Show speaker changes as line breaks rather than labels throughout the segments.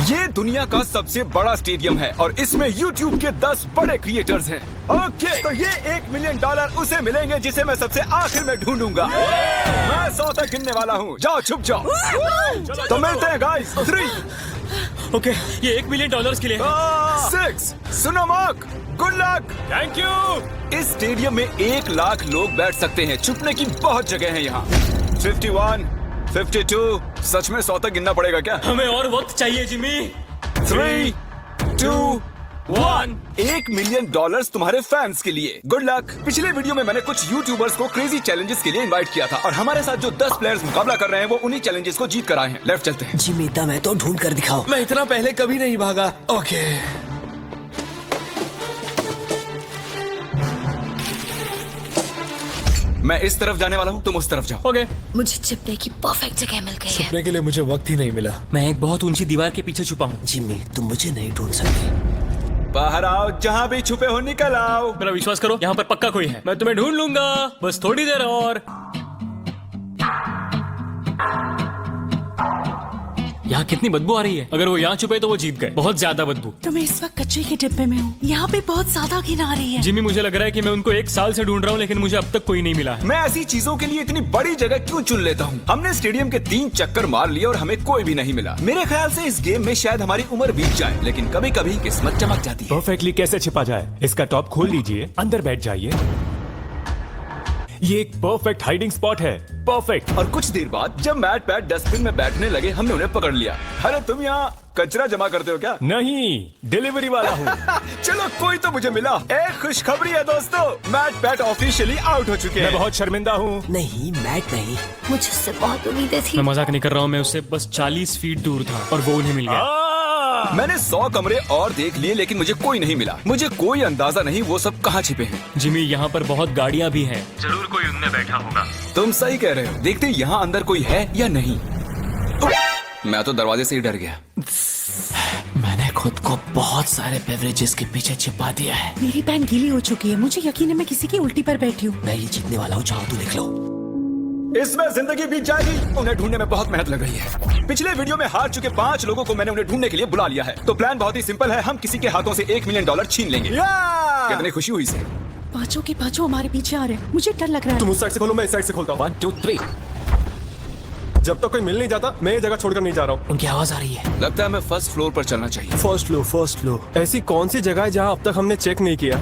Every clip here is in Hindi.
ये दुनिया का सबसे बड़ा स्टेडियम है और इसमें YouTube के 10 बड़े क्रिएटर्स हैं। ओके, तो ये $1 मिलियन उसे मिलेंगे जिसे मैं सबसे आखिर में ढूंढूंगा। मैं 100 तक गिनने वाला हूँ। जाओ, छुप जाओ। तो मिलते हैं गाइस। 3
ओके, ये $1 मिलियन के लिए
6 सुनो mark, good luck.
Thank you.
इस स्टेडियम में 1 लाख लोग बैठ सकते हैं। छुपने की बहुत जगह है यहाँ। 51, 52, सच में 100 तक गिनना पड़ेगा क्या?
हमें और वक्त चाहिए जिमी।
3, 2, 1। $1 मिलियन तुम्हारे फैंस के लिए। Good luck. पिछले वीडियो में मैंने कुछ यूट्यूबर्स को क्रेजी चैलेंजेस के लिए इनवाइट किया था और हमारे साथ जो 10 प्लेयर्स मुकाबला कर रहे हैं वो उन्हीं चैलेंजेस को जीत कर आए हैं। लेफ्ट चलते हैं।
जिमी, दम है तो ढूंढ कर दिखाओ।
मैं इतना पहले कभी नहीं भागा। ओके,
मैं इस तरफ जाने वाला हूँ, तुम उस तरफ जाओ।
ओके,
मुझे छिपने की परफेक्ट जगह मिल गई है।
छुपने के लिए मुझे वक्त ही नहीं मिला।
मैं एक बहुत ऊंची दीवार के पीछे छुपा हूँ।
जिमी, तुम मुझे नहीं ढूंढ सकते।
बाहर आओ, जहाँ भी छुपे हो निकल आओ।
मेरा विश्वास करो, यहाँ पर पक्का कोई है। मैं तुम्हें ढूंढ लूंगा, बस थोड़ी देर और। यहाँ कितनी बदबू आ रही है। अगर वो यहाँ छुपे तो वो जीत गए। बहुत ज्यादा बदबू।
तो मैं इस वक्त कच्चे के डिब्बे में हूँ। यहाँ पे बहुत ज्यादा घिन आ रही है।
जिमी, मुझे लग रहा है कि मैं उनको 1 साल से ढूंढ रहा हूँ लेकिन मुझे अब तक कोई नहीं मिला है।
मैं ऐसी चीजों के लिए इतनी बड़ी जगह क्यों चुन लेता हूँ? हमने स्टेडियम के 3 चक्कर मार लिए और हमें कोई भी नहीं मिला। मेरे ख्याल से इस गेम में शायद हमारी उम्र बीत जाए, लेकिन कभी कभी किस्मत चमक जाती है।
परफेक्टली कैसे छिपा जाए? इसका टॉप खोल लीजिए, अंदर बैठ जाइए। ये एक परफेक्ट हाइडिंग स्पॉट है। परफेक्ट।
और कुछ देर बाद जब मैट पैट डस्टबिन में बैठने लगे, हमने उन्हें पकड़ लिया। अरे तुम यहाँ कचरा जमा करते हो क्या?
नहीं, डिलीवरी वाला हूँ।
चलो, कोई तो मुझे मिला। एक खुशखबरी है दोस्तों, मैट पैट ऑफिशियली आउट हो चुके
मैं
हैं।
बहुत शर्मिंदा हूँ।
नहीं, मैट नहीं।
मुझे उससे बहुत उम्मीदें थी।
मैं मजाक नहीं कर रहा हूँ, मैं उससे बस 40 फीट दूर था और वो उन्हें मिल गया।
मैंने 100 कमरे और देख लिए लेकिन मुझे कोई नहीं मिला। मुझे कोई अंदाजा नहीं वो सब कहाँ छिपे हैं।
जिमी, यहाँ पर बहुत गाड़ियाँ भी हैं। जरूर कोई उनमें बैठा होगा।
तुम सही कह रहे हो। देखते यहाँ अंदर कोई है या नहीं। मैं तो दरवाजे से ही डर गया।
मैंने खुद को बहुत सारे बेवरेजेस के पीछे छिपा दिया है।
मेरी पैंट गीली हो चुकी है। मुझे यकीन है मैं किसी की उल्टी पर बैठी हूँ।
मैं ये जीतने वाला हूँ, चाहो तो देख लो।
इसमें जिंदगी बीत जाएगी। उन्हें ढूंढने में बहुत मेहनत लग रही है। पिछले वीडियो में हार चुके 5 लोगों को मैंने उन्हें ढूंढने के लिए बुला लिया है। तो प्लान बहुत ही सिंपल है। हम किसी के हाथों से $1 मिलियन छीन लेंगे। कितनी खुशी हुई इसे।
पांचों के पांचों हमारे पीछे आ रहे हैं। मुझे डर लग रहा है।
तुम उस साइड से खोलो, मैं इस साइड से खोलता हूँ।
1, 2, 3।
जब तक कोई मिल नहीं जाता मैं ये जगह छोड़कर नहीं जा रहा हूँ।
उनकी आवाज आ रही है।
लगता है हमें फर्स्ट फ्लोर पर चलना चाहिए।
First floor. ऐसी कौन सी जगह है जहाँ अब तक हमने चेक नहीं किया?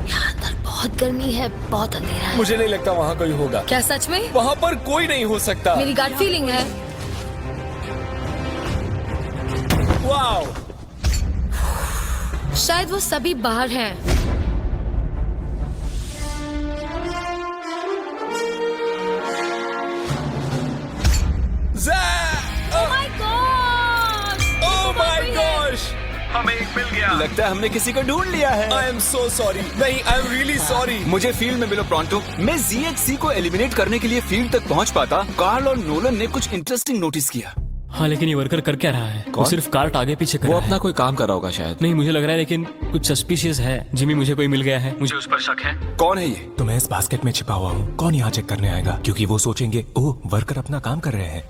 यहाँ अंदर बहुत गर्मी है, बहुत अंधेरा है।
मुझे नहीं लगता वहाँ कोई होगा।
क्या सच में?
वहाँ पर कोई नहीं हो सकता।
मेरी गट फीलिंग है।
वाओ,
शायद वो सभी बाहर हैं।
ओह माय गॉश, हमें एक मिल गया।
लगता है हमने किसी को ढूंढ लिया है।
I am so sorry. नहीं, आई एम रियली सॉरी।
मुझे फील्ड में मिलो प्रॉन्टो। मैं ZHC को एलिमिनेट करने के लिए फील्ड तक पहुंच पाता। कार्ल और नोलन ने कुछ इंटरेस्टिंग नोटिस किया।
हाँ, लेकिन ये वर्कर कर क्या रहा है? वो सिर्फ कार्ट आगे पीछे कर
वो
रहा है।
अपना कोई काम कर रहा होगा शायद।
नहीं, मुझे लग रहा है लेकिन कुछ सस्पिशियस है। जिमी, मुझे कोई मिल गया है, मुझे उस पर शक है।
कौन है ये?
तो मैं इस बास्केट में छिपा हुआ हूँ। कौन यहाँ चेक करने आएगा? क्योंकि वो सोचेंगे ओह, वर्कर अपना काम कर रहे हैं।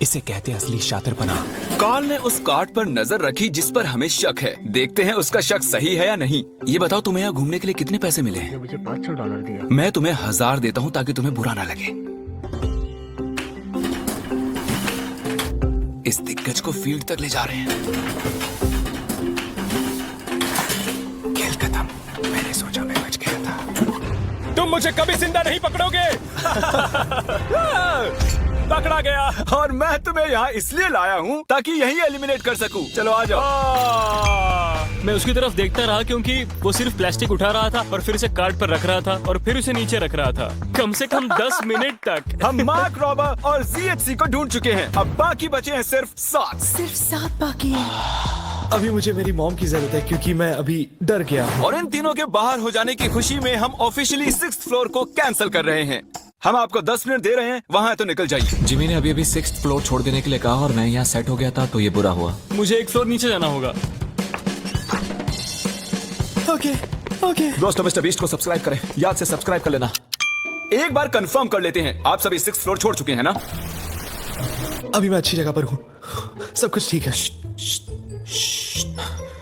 इसे कहते हैं असली शातिरपना।
कार्ल ने उस कार्ड पर नजर रखी जिस पर हमें शक है। देखते हैं उसका शक सही है या नहीं। ये बताओ, तुम्हें यहाँ घूमने के लिए कितने पैसे मिले हैं?
मुझे $500 दिया।
मैं तुम्हें 1000 देता हूँ ताकि तुम्हें बुरा ना लगे। इस दिग्गज को फील्ड तक ले जा रहे हैं। खेल खत्म। मैंने सोचा मैं बच गया था।
तुम मुझे कभी जिंदा नहीं पकड़ोगे। पकड़ा गया।
और मैं तुम्हें यहाँ इसलिए लाया हूँ ताकि यही एलिमिनेट कर सकूं। चलो आ जाओ।
मैं उसकी तरफ देखता रहा क्योंकि वो सिर्फ प्लास्टिक उठा रहा था और फिर उसे कार्ट पर रख रहा था और फिर उसे नीचे रख रहा था, कम से कम 10 मिनट तक।
हम मार्क रॉबर और ZHC को ढूंढ चुके हैं। अब बाकी बचे हैं सिर्फ 7।
सिर्फ 7 बाकी है।
अभी मुझे मेरी मॉम की जरूरत है क्योंकि मैं अभी डर गया हूँ।
और इन तीनों के बाहर हो जाने की खुशी में हम ऑफिशियली 6th फ्लोर को कैंसिल कर रहे हैं। हम आपको 10 मिनट दे रहे हैं, वहाँ है तो निकल जाइए।
जिमी ने अभी 6th फ्लोर छोड़ देने के लिए कहा और मैं यहाँ सेट हो गया था तो ये बुरा हुआ।
मुझे 1 फ्लोर नीचे जाना होगा।
ओके।
दोस्तों, मिस्टर बीस्ट को सब्सक्राइब करें। याद से सब्सक्राइब कर लेना। एक बार कंफर्म कर लेते हैं, आप सभी 6th फ्लोर छोड़ चुके हैं ना?
अभी मैं अच्छी जगह पर हूँ। सब कुछ ठीक है।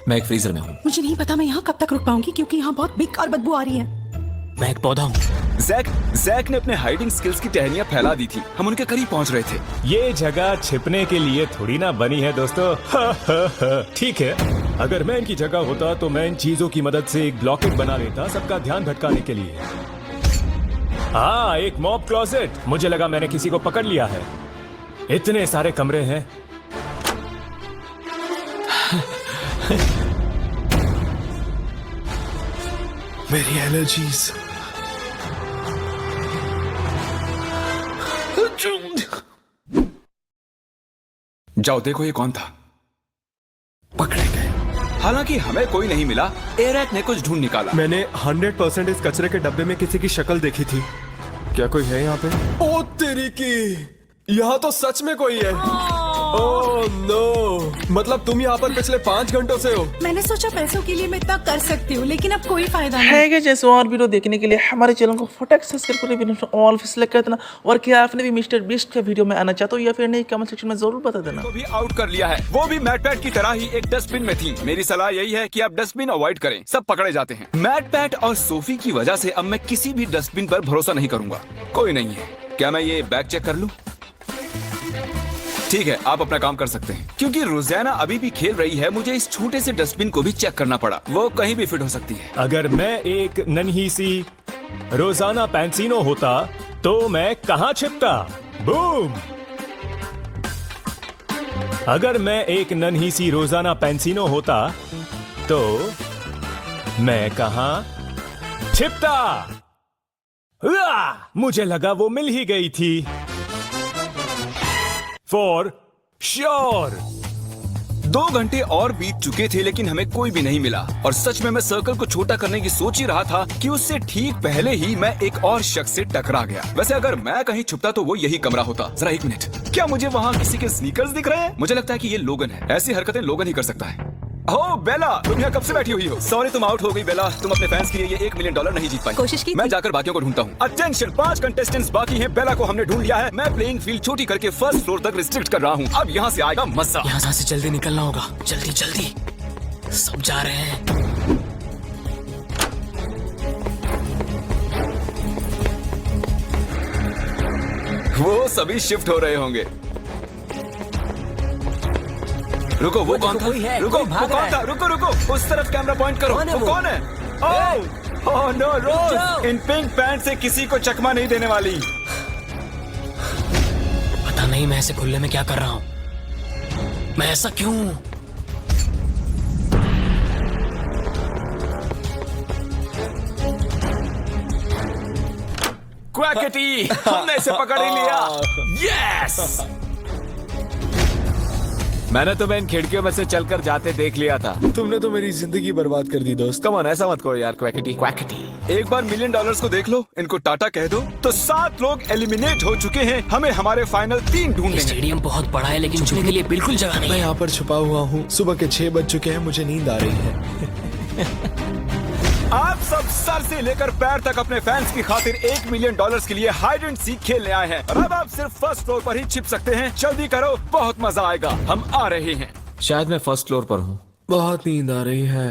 मैं एक फ्रीजर में हूँ।
मुझे नहीं पता मैं यहाँ कब तक रुक पाऊंगी क्योंकि यहाँ बहुत बेकार बदबू आ रही है।
मैं एक पौधा हूँ।
जैक ने अपने हाइडिंग स्किल्स की टहनियां फैला दी थी। हम उनके करीब पहुंच रहे थे।
ये जगह छिपने के लिए थोड़ी ना बनी है दोस्तों। ठीक है, अगर मैं इनकी जगह होता तो मैं इन चीजों की मदद से एक ब्लॉकेट बना लेता सबका ध्यान भटकाने के लिए। हाँ, एक मॉब क्लोजेट। मुझे लगा मैंने किसी को पकड़ लिया है। इतने सारे कमरे हैं।
मेरी एलर्जीज।
जाओ देखो ये कौन था। पकड़े गए। हालांकि हमें कोई नहीं मिला। एरैक ने कुछ ढूंढ निकाला।
मैंने 100% इस कचरे के डब्बे में किसी की शक्ल देखी थी। क्या कोई है यहाँ पे? ओ तेरी की, यहाँ तो सच में कोई है। ओह नो, मतलब तुम यहाँ पर पिछले 5 घंटों से हो।
मैंने सोचा पैसों के लिए मैं इतना कर सकती हूँ लेकिन अब कोई फायदा नहीं।
है जैसे और वीडियो देखने के लिए हमारे चैनल को फटाक से सब्सक्राइब करें, ऑल पे सिलेक्ट कर देना। और क्या आपने भी मिस्टर बीस्ट का वीडियो में आना चाहते हो या फिर नहीं, कमेंट सेक्शन में जरूर बता देना।
को भी आउट कर लिया है। वो भी मैट पैट की तरह ही एक डस्टबिन में थी। मेरी सलाह यही है कि आप डस्टबिन अवॉइड करें, सब पकड़े जाते हैं। मैट पैट और सोफी की वजह से अब मैं किसी भी डस्टबिन पर भरोसा नहीं करूंगा। कोई नहीं है। क्या मैं ये बैग चेक कर लूं? ठीक है, आप अपना काम कर सकते हैं। क्योंकि रोजाना अभी भी खेल रही है, मुझे इस छोटे से डस्टबिन को भी चेक करना पड़ा। वो कहीं भी फिट हो सकती है।
अगर मैं एक नन्ही सी रोजाना पैंसीनो होता तो मैं कहाँ छिपता? बूम! अगर मैं एक नन्ही सी रोजाना पैंसीनो होता तो मैं कहाँ छिपता? मुझे लगा वो मिल ही गई थी। For sure.
2 घंटे और बीत चुके थे लेकिन हमें कोई भी नहीं मिला। और सच में मैं सर्कल को छोटा करने की सोच ही रहा था कि उससे ठीक पहले ही मैं एक और शख्स से टकरा गया। वैसे अगर मैं कहीं छुपता तो वो यही कमरा होता। जरा 1 मिनट, क्या मुझे वहाँ किसी के स्नीकर्स दिख रहे हैं? मुझे लगता है कि ये लोगन है। ऐसी हरकतें लोगन ही कर सकता है। ओह बेला, तुम यहाँ कब से बैठी हुई हो? सॉरी तुम आउट हो गई बेला। तुम अपने फैंस के लिए ये $1 मिलियन नहीं जीत पाई।
कोशिश की
मैं जाकर बाकियों को ढूंढता हूँ। अटेंशन, 5 कंटेस्टेंट्स बाकी हैं। बेला को हमने ढूंढ लिया है। मैं प्लेइंग फील्ड छोटी करके फर्स्ट फ्लोर तक रिस्ट्रिक्ट कर रहा हूँ। अब यहाँ से आएगा मजा।
यहाँ से जल्दी निकलना होगा। जल्दी जल्दी, सब जा रहे हैं।
वो सभी शिफ्ट हो रहे होंगे। रुको, वो कौन था? रुको, वो कौन था? रुको रुको, उस तरफ कैमरा पॉइंट करो। वो कौन है? ओह नो रोज, इन पिंक पैंट से किसी को चकमा नहीं देने वाली।
पता नहीं मैं ऐसे खुले में क्या कर रहा हूँ। मैं ऐसा क्यों?
क्वैकेटी, हमने इसे पकड़ ही लिया। यस! मैंने तुम्हें इन खिड़कियों में से चलकर जाते देख लिया था।
तुमने तो मेरी जिंदगी बर्बाद कर दी दोस्त।
कम ऑन, ऐसा मत करो यार क्वैकेटी। एक बार $1 मिलियन को देख लो, इनको टाटा कह दो। तो 7 लोग एलिमिनेट हो चुके हैं। हमें हमारे फाइनल 3 ढूंढने हैं।
स्टेडियम बहुत बड़ा है लेकिन छुपने के लिए बिल्कुल जगह नहीं
मैं
है।
यहाँ पर छुपा हुआ हूँ। सुबह के 6 बज चुके हैं, मुझे नींद आ रही है।
आप सब सर से लेकर पैर तक अपने फैंस की खातिर $1 मिलियन के लिए हाइड एंड सीक खेलने आए हैं। और अब आप सिर्फ फर्स्ट फ्लोर पर ही छिप सकते हैं। जल्दी करो, बहुत मजा आएगा। हम आ रहे हैं।
शायद मैं फर्स्ट फ्लोर पर हूँ।
बहुत नींद आ रही है।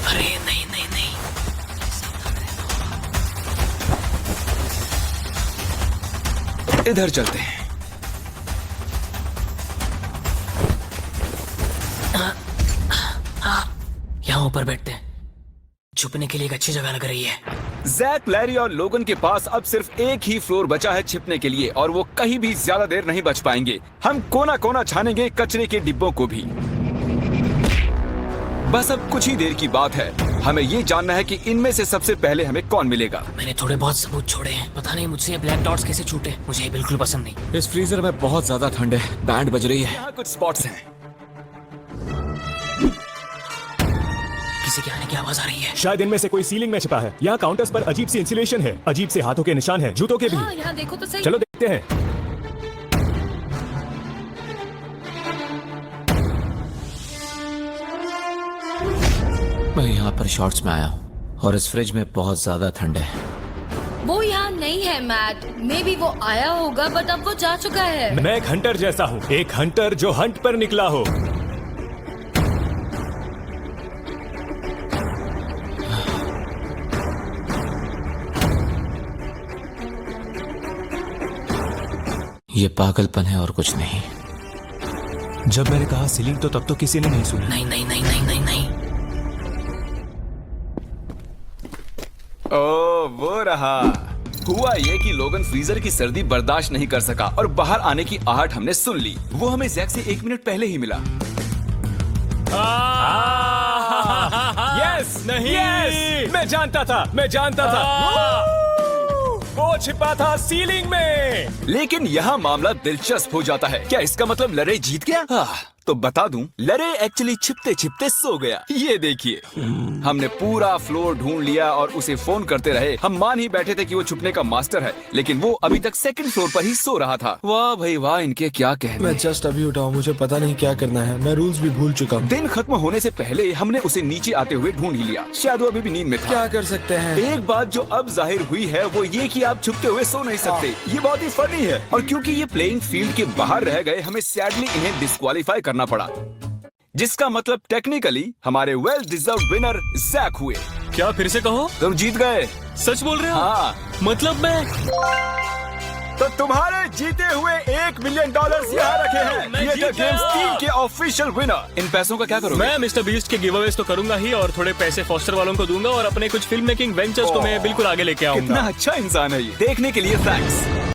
अरे नहीं नहीं नहीं,
इधर चलते हैं।
यहाँ ऊपर बैठते हैं। छुपने के लिए एक अच्छी जगह लग रही है।
जैक, लैरी और लोगन के पास अब सिर्फ एक ही फ्लोर बचा है छिपने के लिए, और वो कहीं भी ज्यादा देर नहीं बच पाएंगे। हम कोना कोना छानेंगे, कचरे के डिब्बों को भी। बस अब कुछ ही देर की बात है। हमें ये जानना है कि इनमें से सबसे पहले हमें कौन मिलेगा।
मैंने थोड़े बहुत सबूत छोड़े हैं। पता नहीं मुझसे ये ब्लैक डॉट्स कैसे छूटे। मुझे ये बिल्कुल पसंद नहीं।
इस फ्रीजर में बहुत ज्यादा ठंड है। बैंड बज रही है।
यहाँ कुछ स्पॉट्स हैं।
किसी के आने की आवाज आ रही है।
शायद इनमें से कोई सीलिंग में छिपा है। यहाँ काउंटर्स पर अजीब सी इंसुलेशन है। अजीब से हाथों के निशान हैं, जूतों के भी।
हाँ, यहाँ देखो तो सही।
चलो देखते हैं।
मैं यहाँ पर शॉर्ट्स में आया हूँ और इस फ्रिज में बहुत ज्यादा ठंड है।
वो यहाँ नहीं है मैट। मे बी वो आया होगा बट अब वो जा चुका है।
मैं एक हंटर जैसा हूँ, एक हंटर जो हंट पर निकला हो।
ये पागलपन है और कुछ नहीं।
जब मैंने कहा सीलिंग तो तब तो किसी ने नहीं सुना।
नहीं नहीं नहीं नहीं नहीं नहीं।
ओ वो रहा। हुआ ये कि लोगन फ्रीजर की सर्दी बर्दाश्त नहीं कर सका और बाहर आने की आहट हमने सुन ली। वो हमें जैक से 1 मिनट पहले ही मिला।
यस नहीं, यस मैं जानता था, मैं जानता था। वो छिपा था सीलिंग में।
लेकिन यहाँ मामला दिलचस्प हो जाता है। क्या इसका मतलब लरे जीत गया? तो बता दूं, लरे एक्चुअली छिपते छिपते सो गया। ये देखिए, हमने पूरा फ्लोर ढूंढ लिया और उसे फोन करते रहे। हम मान ही बैठे थे कि वो छुपने का मास्टर है, लेकिन वो अभी तक 2nd फ्लोर पर ही सो रहा था। वाह भाई वाह, इनके क्या कहने।
मैं जस्ट अभी उठा हूँ, मुझे पता नहीं क्या करना है। मैं रूल्स भी भूल चुका हूँ।
दिन खत्म होने से पहले हमने उसे नीचे आते हुए ढूंढ ही लिया। शायद वो अभी भी नींद में था।
क्या कर सकते हैं?
एक बात जो अब जाहिर हुई है वो ये कि आप छुपते हुए सो नहीं सकते। ये बहुत ही फनी है। और क्योंकि ये प्लेइंग फील्ड के बाहर रह गए, हमें सैडली इन्हें डिस्क्वालीफाई करना पड़ा, जिसका मतलब टेक्निकली हमारे वेल डिजर्व विनर जैक हुए।
क्या फिर से कहो?
तुम जीत गए।
सच बोल रहे हो?
हाँ।
मतलब मैं
तो तुम्हारे जीते हुए $1 मिलियन यहाँ रखे हैं।
मैं
थिएटर
जीत गया।
गेम्स 3 के ऑफिशियल विनर। इन पैसों का क्या करोगे?
मैं मिस्टर बीस्ट के गिव अवेज तो करूंगा ही, और थोड़े पैसे फॉस्टर वालों को दूंगा, और अपने कुछ फिल्म मेकिंग वेंचर्स को मैं बिल्कुल आगे लेके
कितना
आऊंगा।
अच्छा इंसान है ये। देखने के लिए थैंक्स।